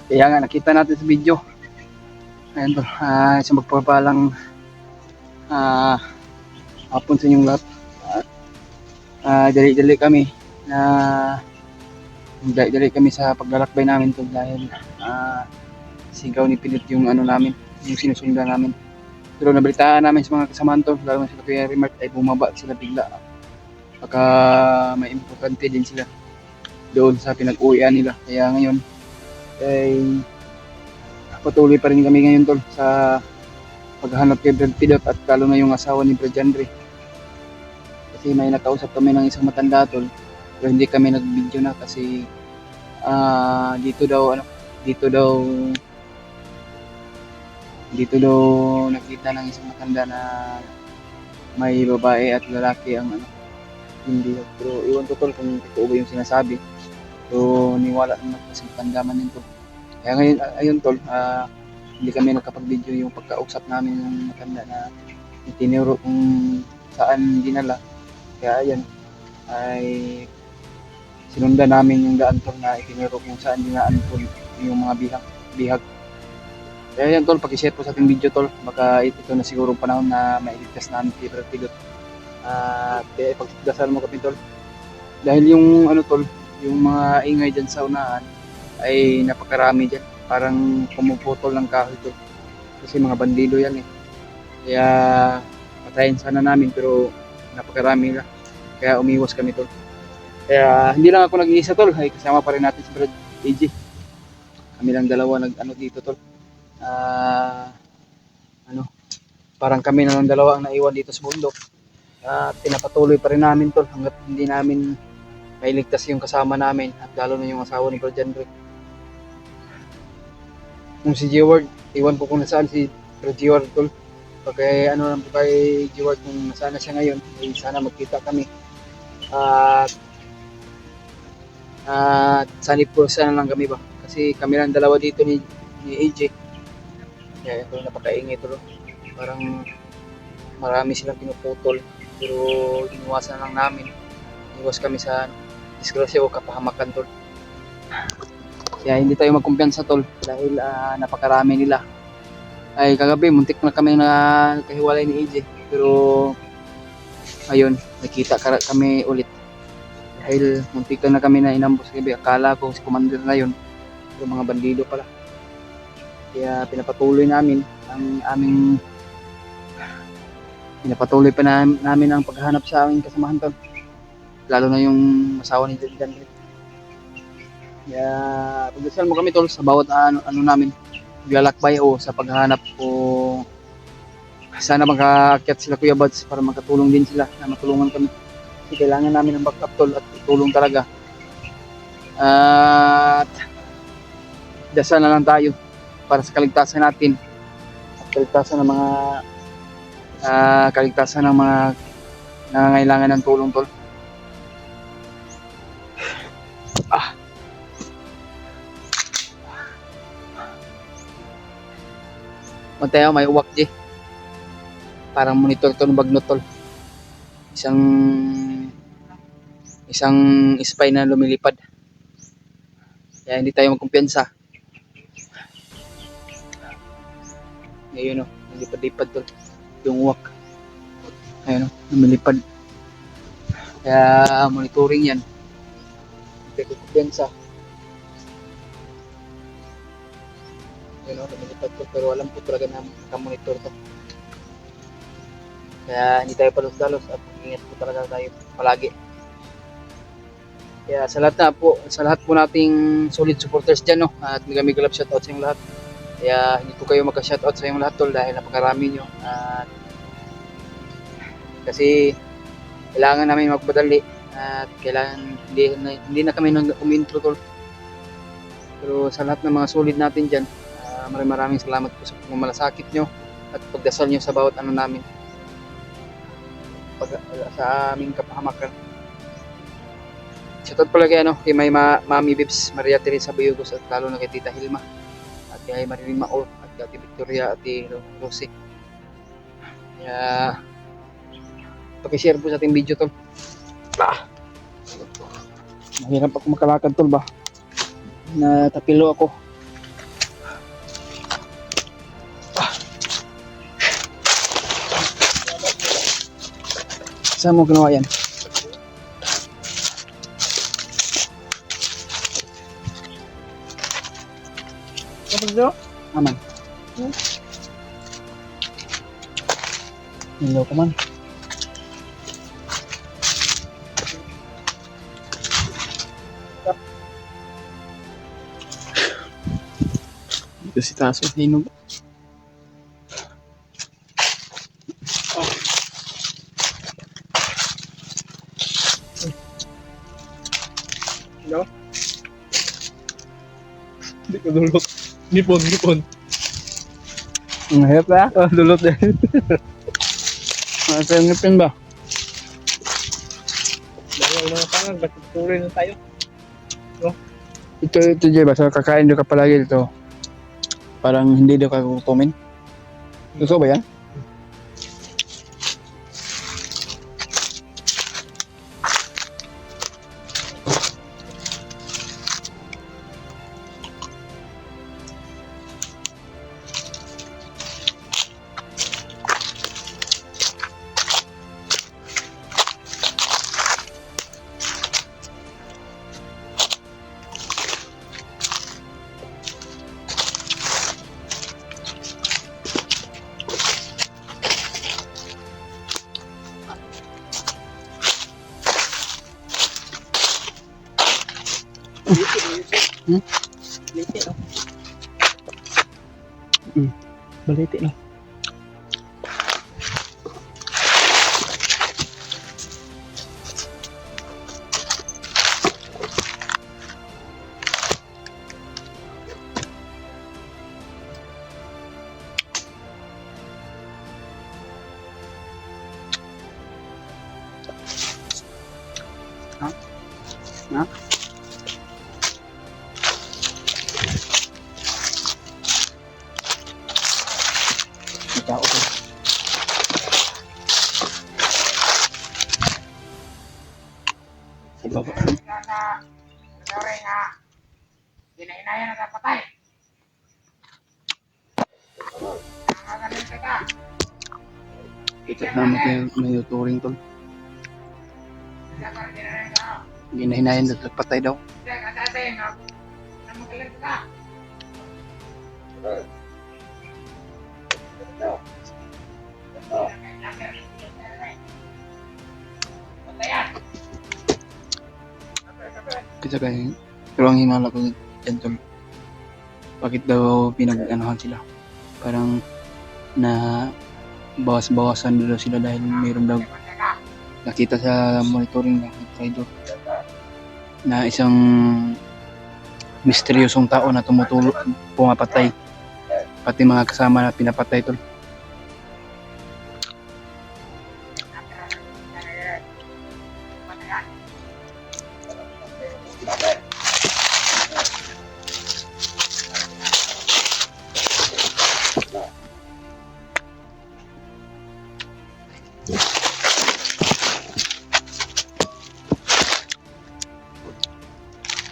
Kaya nga nakita natin sa video. Ayun tol, isang magpapalang ah, hapon sa inyong lahat. Dali-dali kami na dali-dali kami sa paglalakbay namin tol dahil sigaw ni Pilot yung ano namin, yung sinusundan namin. Pero nabalitaan namin sa mga kasamahan tol, lalo na sila Kuya Remart ay bumaba sila bigla. Baka may importante din sila doon sa pinag-uwian nila. Kaya ngayon ay patuloy pa rin kami ngayon tol sa paghahanap kay Brad Pilot at lalo na yung asawa ni Brad Jandre. Kasi may nakausap kami ng isang matanda tol, pero hindi kami nag-video na kasi dito daw dito daw nakita ng isang matanda na may babae at lalaki ang ano, hindi. Pero iwan ko tol kung totoo ba yung sinasabi. So niwala naman kasi matanda yun tol. Kaya ngayon ayun tol, hindi kami nakapag-video yung pagkausap namin ng matanda na itinuro kung saan dinala. Kaya ayan ay sinundan namin yung daan tol na itinuro kung saan dinaan tol yung mga bihag. Kaya yan tol, pag-share po sa ating video tol, baka ito na siguro panahon na mailigtas namin kay Brad Pilot. Kaya ipagdasal mo kami tol. Dahil yung ano tol, yung mga ingay dyan sa unahan ay napakarami dyan. Parang pumuputol ng kahoy tol. Kasi mga bandido yan eh. Kaya patayin sana namin pero napakarami lang. Kaya umiwas kami tol. Kaya hindi lang ako nag-iisa tol, ay kasama pa rin natin si Brad AJ. Kami lang dalawa nag-ano dito tol. Ano, parang kami na lang dalawa ang naiwan dito sa bundok. Pinapatuloy pa rin namin tol hanggat hindi namin mailigtas yung kasama namin at lalo na yung asawa ni Brad Jandre. Kung si G-Word, iwan po kung nasaan si Brad G-Word tol. Pag ano lang po kay G-Word kung nasaan na siya ngayon, ay sana magkita kami. Sanip po sana lang kami ba? Kasi kami lang dalawa dito ni AJ. Kaya ito napakaingay tol. Parang marami silang pinuputol pero iniwasan lang namin. Iwas kami sa disgrasya o kapahamakan tol. Kaya hindi tayo magkumpiyansa tol dahil napakarami nila. Ay kagabi muntik na kami na kahiwalay ni AJ pero ayun nakita kami ulit dahil muntik na kami na inambos kagabi. Akala ko si commander na yun pero mga bandido pala. Kaya pinapatuloy namin ang aming pinapatuloy pa namin ang paghahanap sa aming kasamahan tol. Lalo na yung asawa ni Dan. Kaya pagdasal mo kami tol sa bawat ano namin paglalakbay o sa paghahanap o sana makaakyat sila Kuya Buds para makatulong din sila na matulungan kami. Kasi kailangan namin ng backup tol at tulong talaga. At dasal na lang tayo para sa kaligtasan natin at kaligtasan ng mga nangangailangan ng tulong tol. Mataya may uwak di. Parang monitor to ng bagnot tol. Isang spy na lumilipad. Kaya hindi tayo magkumpiyansa. Ngayon lumilipad-lipad tol. Yung uwak. Ayun lumilipad. Kaya monitoring yan. Hindi tayo kumpiyansa. Ayun lumilipad tol pero alam ko talaga na nakamonitor to. Kaya hindi tayo palos-dalos at ingat po talaga tayo palagi. Kaya sa lahat po nating solid supporters dyan at mega love shoutout sa inyong lahat. Kaya hindi po kayo magka-shoutout sa inyong lahat tol dahil napakarami nyo. At kasi kailangan namin magpadali at kailangan hindi na kami umintro tol. Pero sa lahat ng mga solid natin dyan, maraming salamat po sa pagmamalasakit nyo at pagdasal nyo sa bawat ano namin. Sa aming kapahamakan. Shoutout pala kay may Mami Bibs, Maria Teresa Bayugos at lalo na kay Tita Hilma at kay Marilyn Maor at kay Ate Victoria at Rosie. Kaya paki-share po sa ating video tol. Mahirap ako makalakad tol ba? Natapilo ako. Saan mo ginawa yan? Kapag nyo? Aman. Hello ka man. Dito si Taso. Hinog. No? Hindi ko dulot. Nipon. Ang hirap na. Dulot din. Ngipin ba? Dahil ang mga pangang, ba't tuloy na tayo? Ito Jay, basta kakain daw ka palagi dito. Parang hindi daw ka kukumin. Totoo ba yan? Hmm? Liti, no? Baliti no. Ha? Tao ko. Sa baba. Hinahinaya na patay. Ito naman may tuturing tol. Ginahinayan daw patay daw. Kasi kaya, pero ang hinala ko dyan tol, bakit daw pinag-anuhan sila? Parang na bawas-bawasan daw sila dahil mayroon daw nakita sa monitoring ng trader na isang misteryosong tao na tumutulong pumapatay pati mga kasama na pinapatay tol.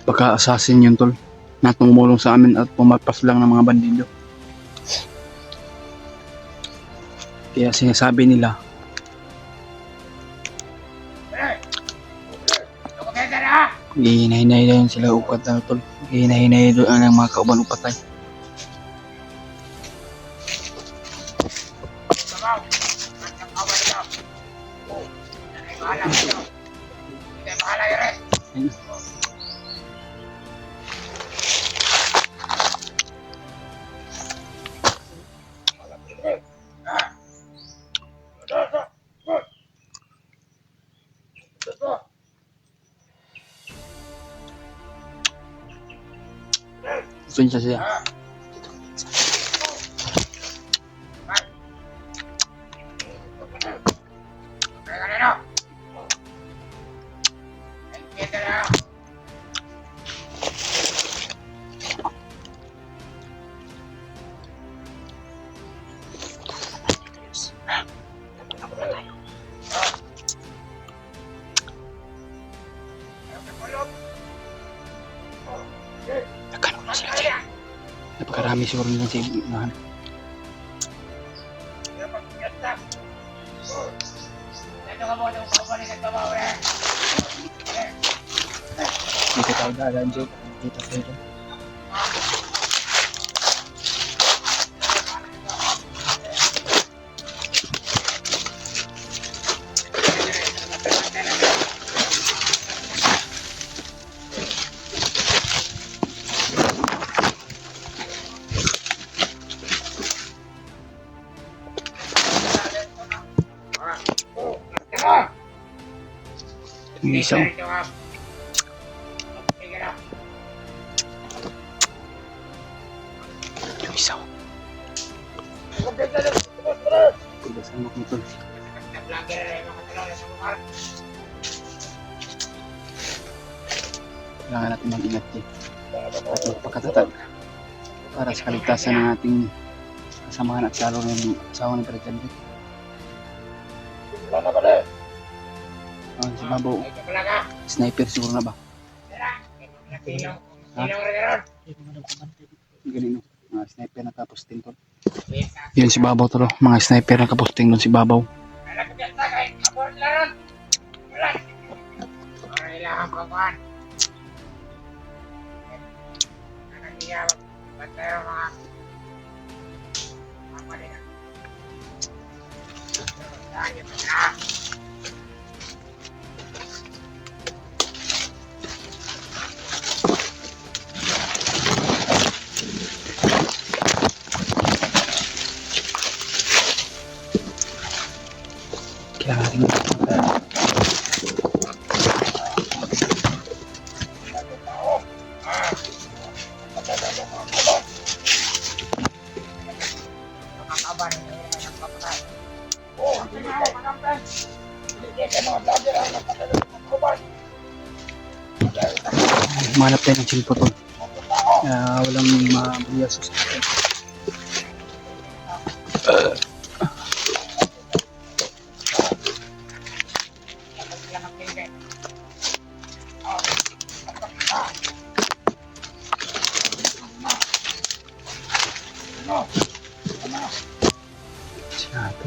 Baka assassin yun tol na tumulong sa amin at pumapas lang ng mga bandido. Kaya sinasabi nila hihinahinay na yun sila upat na tol. Hihinahinay doon ang mga kauban upatay. Doon siya. Nagkano na sila dyan. Napakarami siguro nila sa ibunahan. Dito tayo dadaan, Jake. Dito tayo. Yung isa. Yung isa. Pagdasan mo kung ito. Kailangan natin mag-ingat din. At magpakatatag para sa kaligtasan ng ating kasamahan at lalo ng asawa ng Presidente. Si Babaw, sniper siguro na ba? Ganun, mga sniper na kapusting ko. Yun si Babaw to, mga sniper na kapusting doon si Babaw. Kailangan natin manap tayo ng silpotol. Walang mabuyasos natin. Sinabi.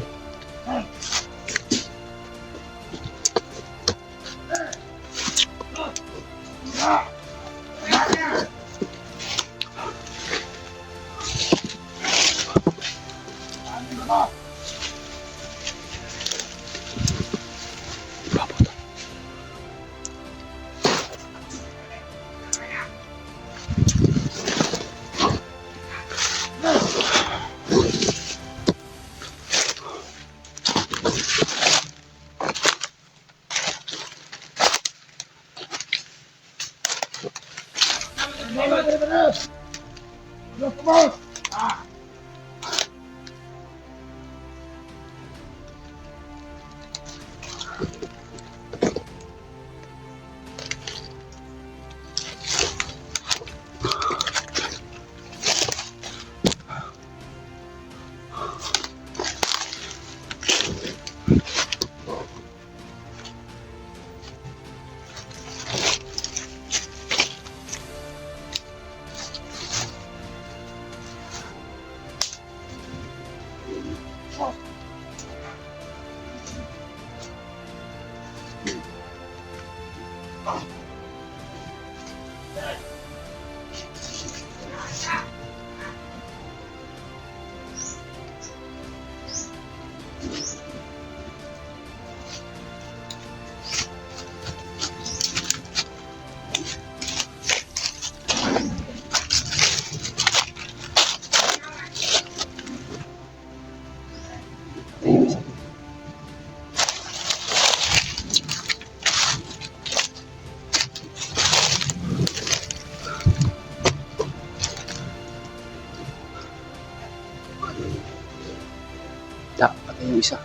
Patay yung isa.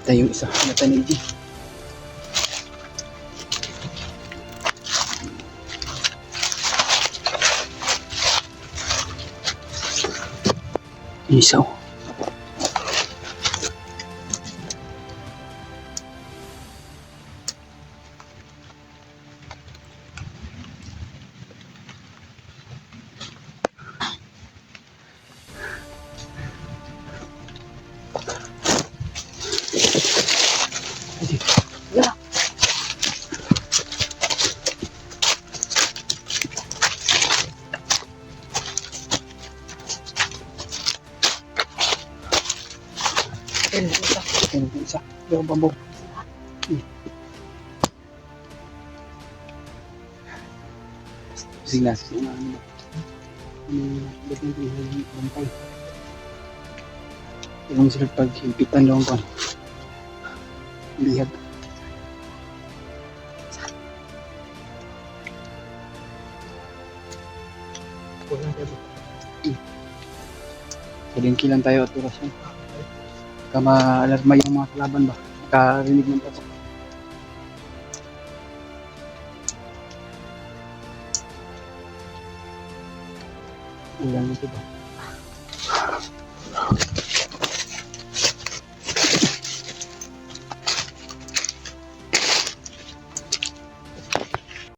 Patay yung isa. Natanig din. Yung isa. natin. Isa. Ayun, isa. Yung bambaw. Sige na, sige na. Dating yung bantay. Yung sila pag-himpitan lang ko. Lihag. Kulang tayo. Palingki lang tayo at oras yan. Baka ma-alarma yung mga kalaban ba? Makarinig ng patok. Ulan nito ba?